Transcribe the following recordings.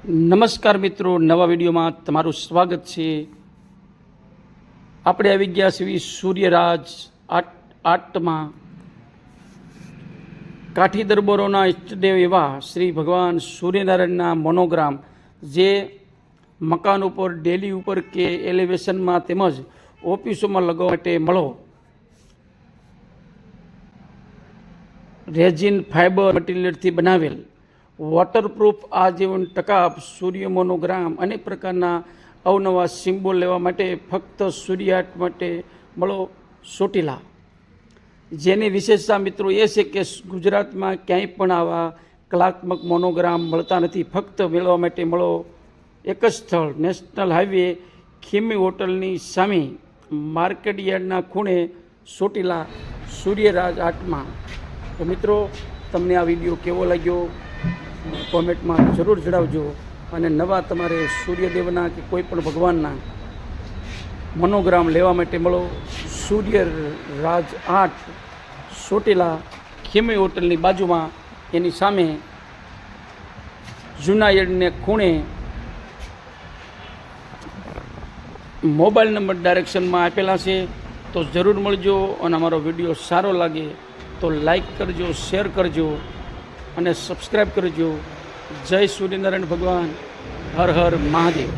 નમસ્કાર મિત્રો, નવા વિડીયોમાં તમારું સ્વાગત છે। આપણે આવી ગયા શ્રી સૂર્યરાજ આઠમાં કાઠી દરબારોના ઇષ્ટદેવ એવા શ્રી ભગવાન સૂર્યનારાયણના મોનોગ્રામ જે મકાન ઉપર, ડેલી ઉપર કે એલિવેશનમાં તેમજ ઓફિસોમાં લગાવવા માટે મળો રેઝિન ફાઇબર મટીરિયલથી બનાવેલ વોટરપ્રૂફ આજીવન ટકાઉ સૂર્ય મોનોગ્રામ અનેક પ્રકારના અવનવા સિમ્બોલ લેવા માટે ફક્ત સૂર્ય આર્ટ માટે મળો ચોટીલા। જેની વિશેષતા મિત્રો એ છે કે ગુજરાતમાં ક્યાંય પણ આવા કલાત્મક મોનોગ્રામ મળતા નથી। ફક્ત મેળવવા માટે મળો એક જ સ્થળ, નેશનલ હાઈવે ખીમી હોટલની સામે, માર્કેટ યાર્ડના ખૂણે, ચોટીલા, સૂર્યરાજ આર્ટમાં। તો મિત્રો, તમને આ વિડીયો કેવો લાગ્યો કોમેન્ટમાં જરૂર જણાવજો। અને નવા તમારે સૂર્યદેવના કે કોઈ પણ ભગવાનના મોનોગ્રામ લેવા માટે મળો સૂર્યરાજ આર્ટ, ચોટીલા, ખીમી હોટલની બાજુમાં, એની સામે જૂના યાર્ડને ખૂણે। મોબાઈલ નંબર ડાયરેક્શનમાં આપેલા છે, તો જરૂર મળજો। અને અમારો વિડીયો સારો લાગે તો લાઈક કરજો, શેર કરજો અને સબસ્ક્રાઈબ કરજો। જય સૂર્યનારાયણ ભગવાન, હર હર મહાદેવ।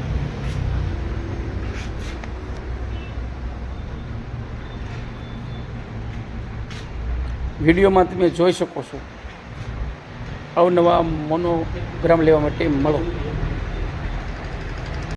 વિડીયોમાં તમે જોઈ શકો છો, અવનવા મોનોગ્રામ લેવા માટે મળો।